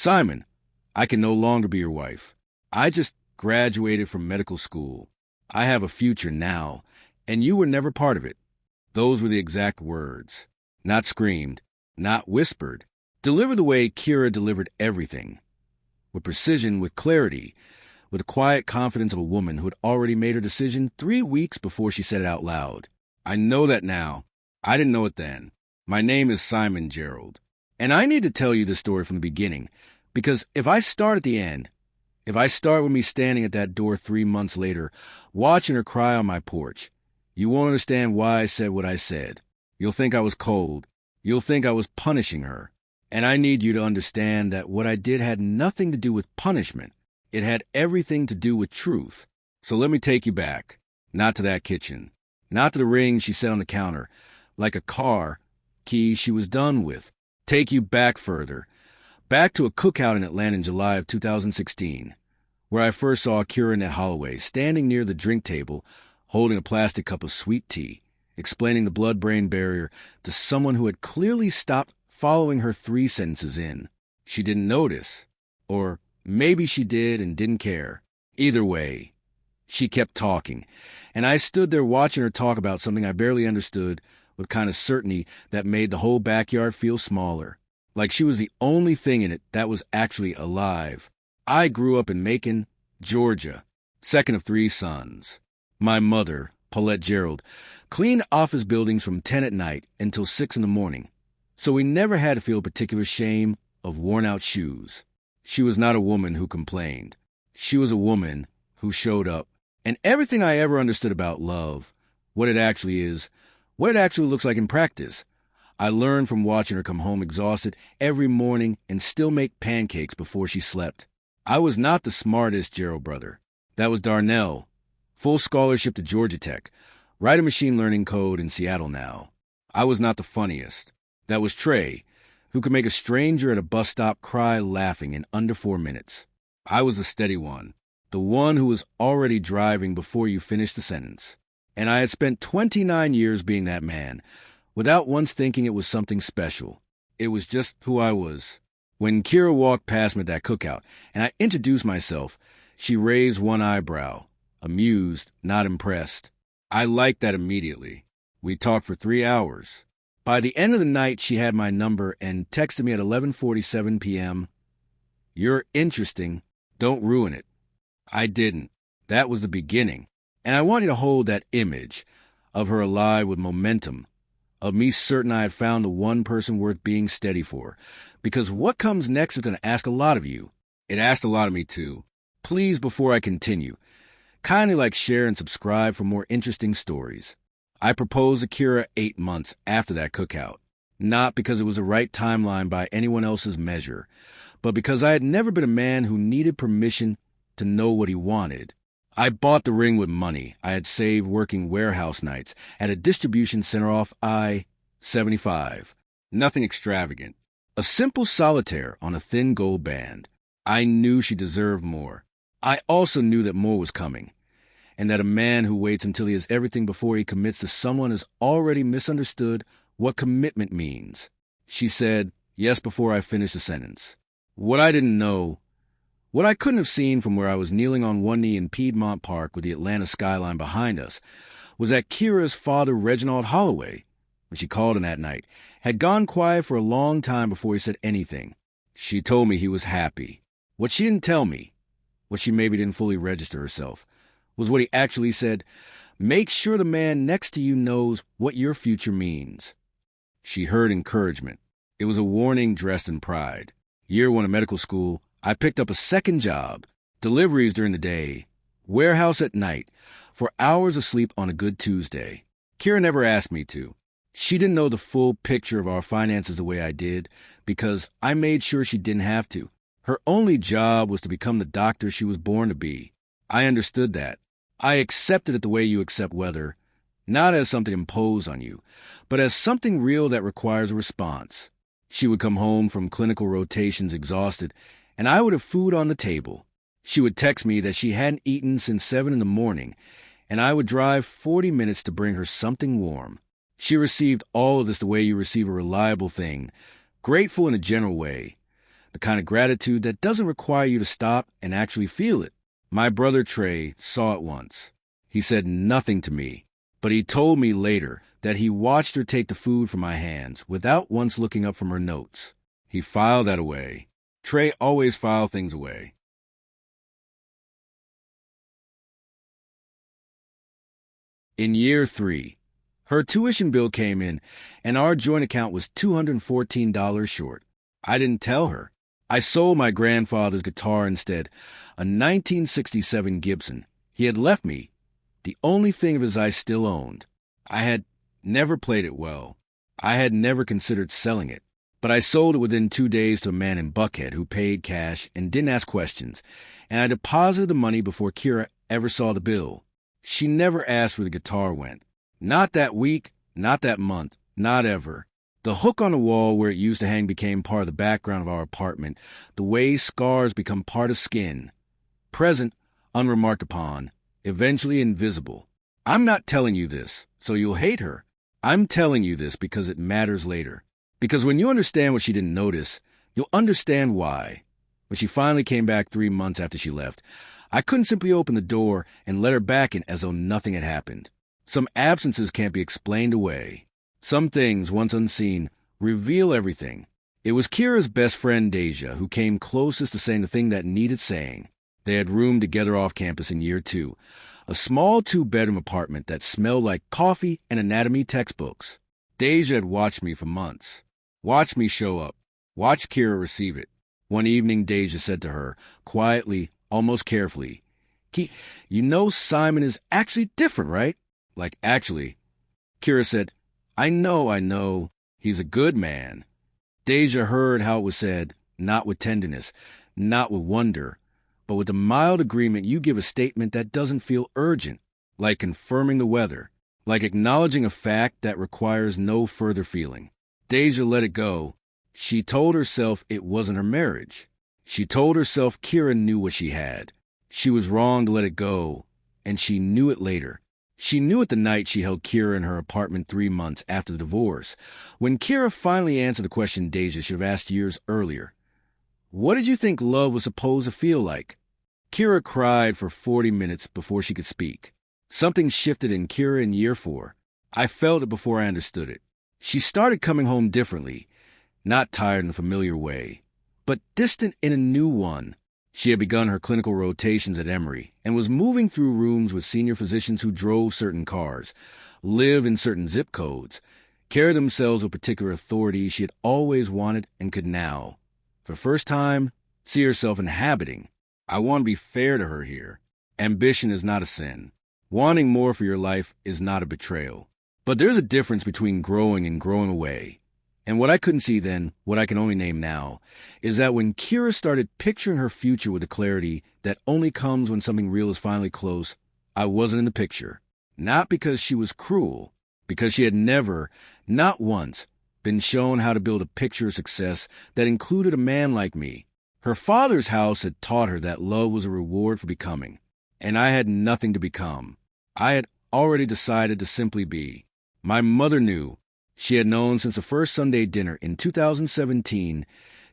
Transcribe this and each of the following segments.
Simon, I can no longer be your wife. I just graduated from medical school. I have a future now, and you were never part of it. Those were the exact words. Not screamed, not whispered. Delivered the way Kira delivered everything. With precision, with clarity, with the quiet confidence of a woman who had already made her decision 3 weeks before she said it out loud. I know that now. I didn't know it then. My name is Simon Gerald. And I need to tell you this story from the beginning, because if I start at the end, if I start with me standing at that door 3 months later, watching her cry on my porch, you won't understand why I said what I said. You'll think I was cold. You'll think I was punishing her. And I need you to understand that what I did had nothing to do with punishment. It had everything to do with truth. So let me take you back. Not to that kitchen. Not to the ring she set on the counter. Like a car key she was done with. Take you back further. Back to a cookout in Atlanta in July of 2016, where I first saw Kira Annette Holloway standing near the drink table, holding a plastic cup of sweet tea, explaining the blood-brain barrier to someone who had clearly stopped following her 3 sentences in. She didn't notice. Or maybe she did and didn't care. Either way, she kept talking, and I stood there watching her talk about something I barely understood with kind of certainty that made the whole backyard feel smaller, like she was the only thing in it that was actually alive. I grew up in Macon, Georgia, second of 3 sons. My mother, Paulette Gerald, cleaned office buildings from 10 at night until 6 in the morning, so we never had to feel particular shame of worn-out shoes. She was not a woman who complained. She was a woman who showed up. And everything I ever understood about love, what it actually is, what it actually looks like in practice, I learned from watching her come home exhausted every morning and still make pancakes before she slept. I was not the smartest Gerald brother. That was Darnell. Full scholarship to Georgia Tech. Write a machine learning code in Seattle now. I was not the funniest. That was Trey, who could make a stranger at a bus stop cry laughing in under 4 minutes. I was the steady one. The one who was already driving before you finished the sentence. And I had spent 29 years being that man, without once thinking it was something special. It was just who I was. When Kira walked past me at that cookout, and I introduced myself, she raised one eyebrow, amused, not impressed. I liked that immediately. We talked for 3 hours. By the end of the night, she had my number and texted me at 11:47 p.m. "You're interesting. Don't ruin it." I didn't. That was the beginning. And I wanted to hold that image of her alive with momentum, of me certain I had found the one person worth being steady for. Because what comes next is going to ask a lot of you. It asked a lot of me, too. Please, before I continue, kindly like, share, and subscribe for more interesting stories. I proposed to Kira 8 months after that cookout. Not because it was the right timeline by anyone else's measure, but because I had never been a man who needed permission to know what he wanted. I bought the ring with money I had saved working warehouse nights at a distribution center off I-75. Nothing extravagant. A simple solitaire on a thin gold band. I knew she deserved more. I also knew that more was coming, and that a man who waits until he has everything before he commits to someone has already misunderstood what commitment means. She said yes before I finished the sentence. What I didn't know, what I couldn't have seen from where I was kneeling on one knee in Piedmont Park with the Atlanta skyline behind us, was that Kira's father, Reginald Holloway, when she called him that night, had gone quiet for a long time before he said anything. She told me he was happy. What she didn't tell me, what she maybe didn't fully register herself, was what he actually said: "Make sure the man next to you knows what your future means." She heard encouragement. It was a warning dressed in pride. Year 1 of medical school, I picked up a second job, deliveries during the day, warehouse at night, for hours of sleep on a good Tuesday. Kira never asked me to. She didn't know the full picture of our finances the way I did, because I made sure she didn't have to. Her only job was to become the doctor she was born to be. I understood that. I accepted it the way you accept weather, not as something imposed on you, but as something real that requires a response. She would come home from clinical rotations exhausted, and I would have food on the table. She would text me that she hadn't eaten since 7 in the morning, and I would drive 40 minutes to bring her something warm. She received all of this the way you receive a reliable thing, grateful in a general way. The kind of gratitude that doesn't require you to stop and actually feel it. My brother Trey saw it once. He said nothing to me, but he told me later that he watched her take the food from my hands without once looking up from her notes. He filed that away. Trey always filed things away. In year 3, her tuition bill came in, and our joint account was $214 short. I didn't tell her. I sold my grandfather's guitar instead, a 1967 Gibson. He had left me, the only thing of his I still owned. I had never played it well. I had never considered selling it. But I sold it within 2 days to a man in Buckhead who paid cash and didn't ask questions, and I deposited the money before Kira ever saw the bill. She never asked where the guitar went. Not that week, not that month, not ever. The hook on the wall where it used to hang became part of the background of our apartment, the way scars become part of skin. Present, unremarked upon, eventually invisible. I'm not telling you this, so you'll hate her. I'm telling you this because it matters later. Because when you understand what she didn't notice, you'll understand why. When she finally came back 3 months after she left, I couldn't simply open the door and let her back in as though nothing had happened. Some absences can't be explained away. Some things, once unseen, reveal everything. It was Kira's best friend, Deja, who came closest to saying the thing that needed saying. They had roomed together off campus in year 2, a small 2-bedroom apartment that smelled like coffee and anatomy textbooks. Deja had watched me for months. Watched me show up. Watched Kira receive it. One evening, Deja said to her, quietly, almost carefully, "You know Simon is actually different, right?" Like, actually. Kira said, I know. He's a good man." Deja heard how it was said, not with tenderness, not with wonder, but with the mild agreement you give a statement that doesn't feel urgent, like confirming the weather, like acknowledging a fact that requires no further feeling. Deja let it go. She told herself it wasn't her marriage. She told herself Kira knew what she had. She was wrong to let it go, and she knew it later. She knew it the night she held Kira in her apartment 3 months after the divorce, when Kira finally answered the question Deja should have asked years earlier. What did you think love was supposed to feel like? Kira cried for 40 minutes before she could speak. Something shifted in Kira in year 4. I felt it before I understood it. She started coming home differently, not tired in a familiar way, but distant in a new one. She had begun her clinical rotations at Emory and was moving through rooms with senior physicians who drove certain cars, lived in certain zip codes, carried themselves with particular authority she had always wanted and could now, for the first time, see herself inhabiting. I want to be fair to her here. Ambition is not a sin. Wanting more for your life is not a betrayal. But there's a difference between growing and growing away. And what I couldn't see then, what I can only name now, is that when Kira started picturing her future with the clarity that only comes when something real is finally close, I wasn't in the picture. Not because she was cruel, because she had never, not once, been shown how to build a picture of success that included a man like me. Her father's house had taught her that love was a reward for becoming, and I had nothing to become. I had already decided to simply be. My mother knew. She had known since the first Sunday dinner in 2017,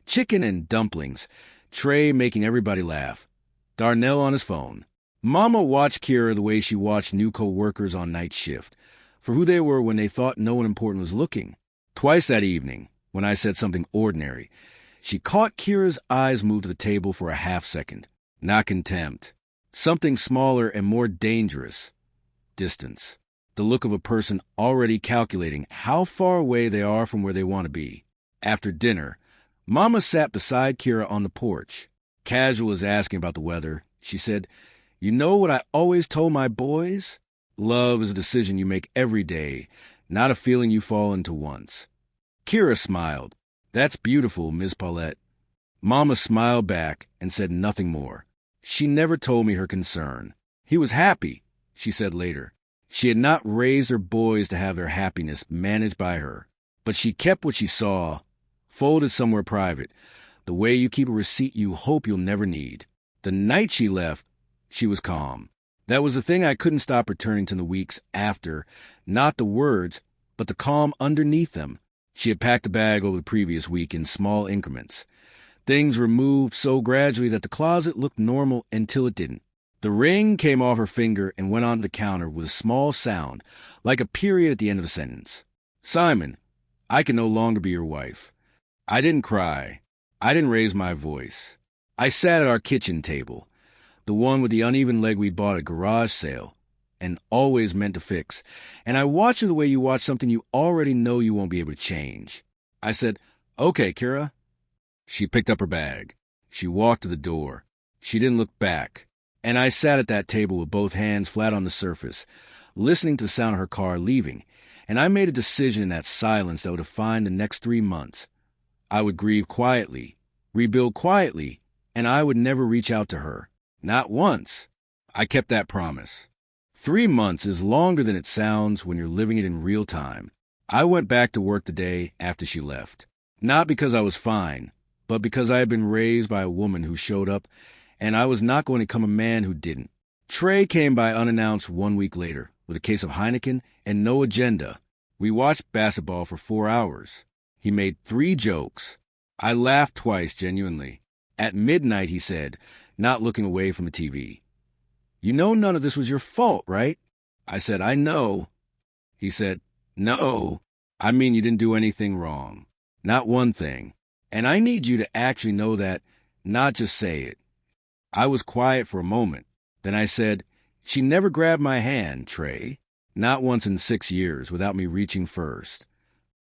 chicken and dumplings, Trey making everybody laugh, Darnell on his phone. Mama watched Kira the way she watched new co-workers on night shift, for who they were when they thought no one important was looking. Twice that evening, when I said something ordinary, she caught Kira's eyes move to the table for a half second. Not contempt. Something smaller and more dangerous. Distance. The look of a person already calculating how far away they are from where they want to be. After dinner, Mama sat beside Kira on the porch. Casual as asking about the weather, she said, "You know what I always told my boys? Love is a decision you make every day, not a feeling you fall into once." Kira smiled. "That's beautiful, Miss Paulette." Mama smiled back and said nothing more. She never told me her concern. He was happy, she said later. She had not raised her boys to have their happiness managed by her, but she kept what she saw, folded somewhere private, the way you keep a receipt you hope you'll never need. The night she left, she was calm. That was the thing I couldn't stop returning to in the weeks after, not the words, but the calm underneath them. She had packed the bag over the previous week in small increments. Things were moved so gradually that the closet looked normal until it didn't. The ring came off her finger and went onto the counter with a small sound, like a period at the end of a sentence. Simon, I can no longer be your wife. I didn't cry. I didn't raise my voice. I sat at our kitchen table, the one with the uneven leg we bought at a garage sale, and always meant to fix, and I watched her the way you watch something you already know you won't be able to change. I said, "Okay, Kira." She picked up her bag. She walked to the door. She didn't look back. And I sat at that table with both hands flat on the surface, listening to the sound of her car leaving, and I made a decision in that silence that would define the next 3 months. I would grieve quietly, rebuild quietly, and I would never reach out to her. Not once. I kept that promise. 3 months is longer than it sounds when you're living it in real time. I went back to work the day after she left. Not because I was fine, but because I had been raised by a woman who showed up, and I was not going to become a man who didn't. Trey came by unannounced 1 week later with a case of Heineken and no agenda. We watched basketball for 4 hours. He made 3 jokes. I laughed twice, genuinely. At midnight, he said, not looking away from the TV, "You know none of this was your fault, right?" I said, "I know." He said, "No, I mean you didn't do anything wrong. Not one thing. And I need you to actually know that, not just say it." I was quiet for a moment. Then I said, "She never grabbed my hand, Trey. Not once in 6 years without me reaching first."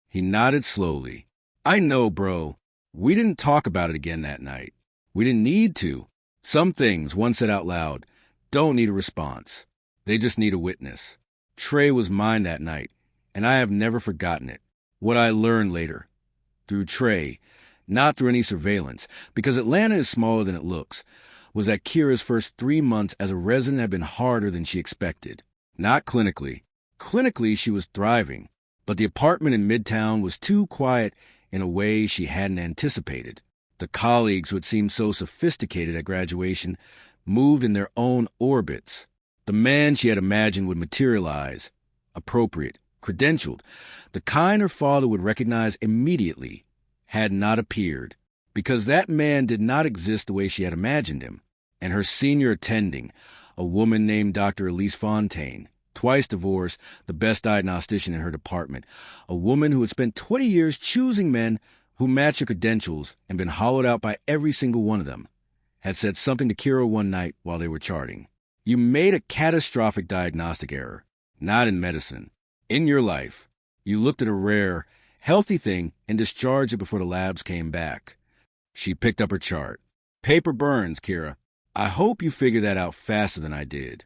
He nodded slowly. "I know, bro. We didn't talk about it again that night. We didn't need to. Some things, once said out loud, don't need a response. They just need a witness." Trey was mine that night, and I have never forgotten it. What I learned later, through Trey, not through any surveillance, because Atlanta is smaller than it looks, was that Kira's first 3 months as a resident had been harder than she expected. Not clinically. Clinically, she was thriving, but the apartment in Midtown was too quiet in a way she hadn't anticipated. The colleagues who had seemed so sophisticated at graduation moved in their own orbits. The man she had imagined would materialize, appropriate, credentialed, the kind her father would recognize immediately, had not appeared, because that man did not exist the way she had imagined him. And her senior attending, a woman named Dr. Elise Fontaine, twice divorced, the best diagnostician in her department, a woman who had spent 20 years choosing men who matched her credentials and been hollowed out by every single one of them, had said something to Kira one night while they were charting. "You made a catastrophic diagnostic error, not in medicine. In your life, you looked at a rare, healthy thing and discharged it before the labs came back." She picked up her chart. "Paper burns, Kira. I hope you figured that out faster than I did."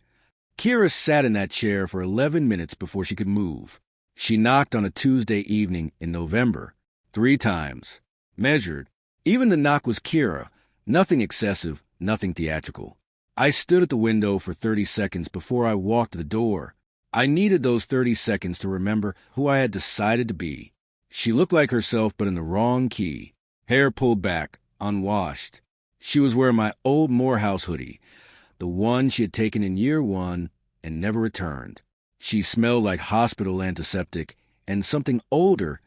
Kira sat in that chair for 11 minutes before she could move. She knocked on a Tuesday evening in November, 3 times. Measured. Even the knock was Kira. Nothing excessive, nothing theatrical. I stood at the window for 30 seconds before I walked to the door. I needed those 30 seconds to remember who I had decided to be. She looked like herself, but in the wrong key. Hair pulled back, unwashed. She was wearing my old Morehouse hoodie, the one she had taken in year 1 and never returned. She smelled like hospital antiseptic and something older,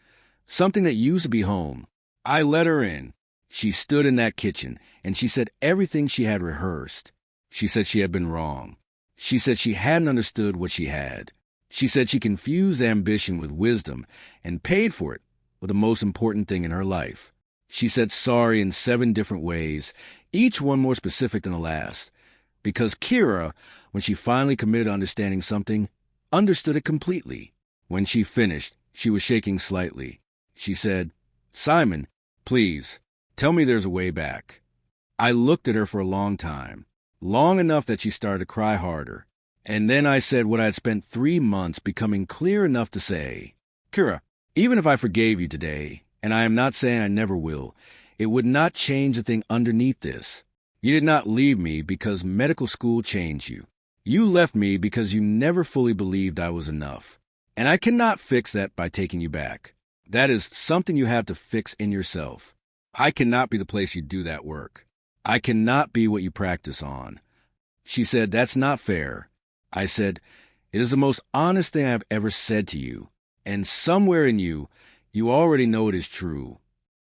something that used to be home. I let her in. She stood in that kitchen, and she said everything she had rehearsed. She said she had been wrong. She said she hadn't understood what she had. She said she confused ambition with wisdom and paid for it with the most important thing in her life. She said sorry in 7 different ways, each one more specific than the last, because Kira, when she finally committed to understanding something, understood it completely. When she finished, she was shaking slightly. She said, "Simon, please, tell me there's a way back." I looked at her for a long time, long enough that she started to cry harder. And then I said what I had spent 3 months becoming clear enough to say, "Kira, even if I forgave you today, and I am not saying I never will, it would not change the thing underneath this. You did not leave me because medical school changed you. You left me because you never fully believed I was enough. And I cannot fix that by taking you back. That is something you have to fix in yourself. I cannot be the place you do that work. I cannot be what you practice on." She said, "That's not fair." I said, "It is the most honest thing I have ever said to you. And somewhere in you, you already know it is true."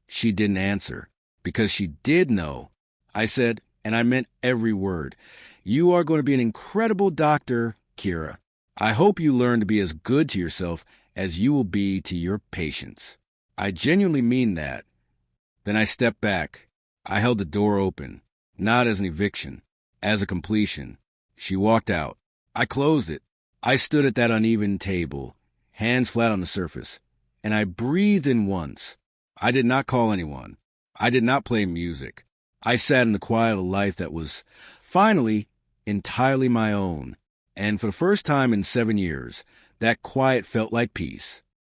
She didn't answer. because she did know. I said, and I meant every word, "You are going to be an incredible doctor, Kira. I hope you learn to be as good to yourself as you will be to your patients." I genuinely mean that. Then I stepped back. I held the door open, not as an eviction, as a completion. She walked out. I closed it. I stood at that uneven table, hands flat on the surface, and I breathed in once. I did not call anyone. I did not play music. I sat in the quiet of a life that was, finally, entirely my own. And for the first time in 7 years, that quiet felt like peace.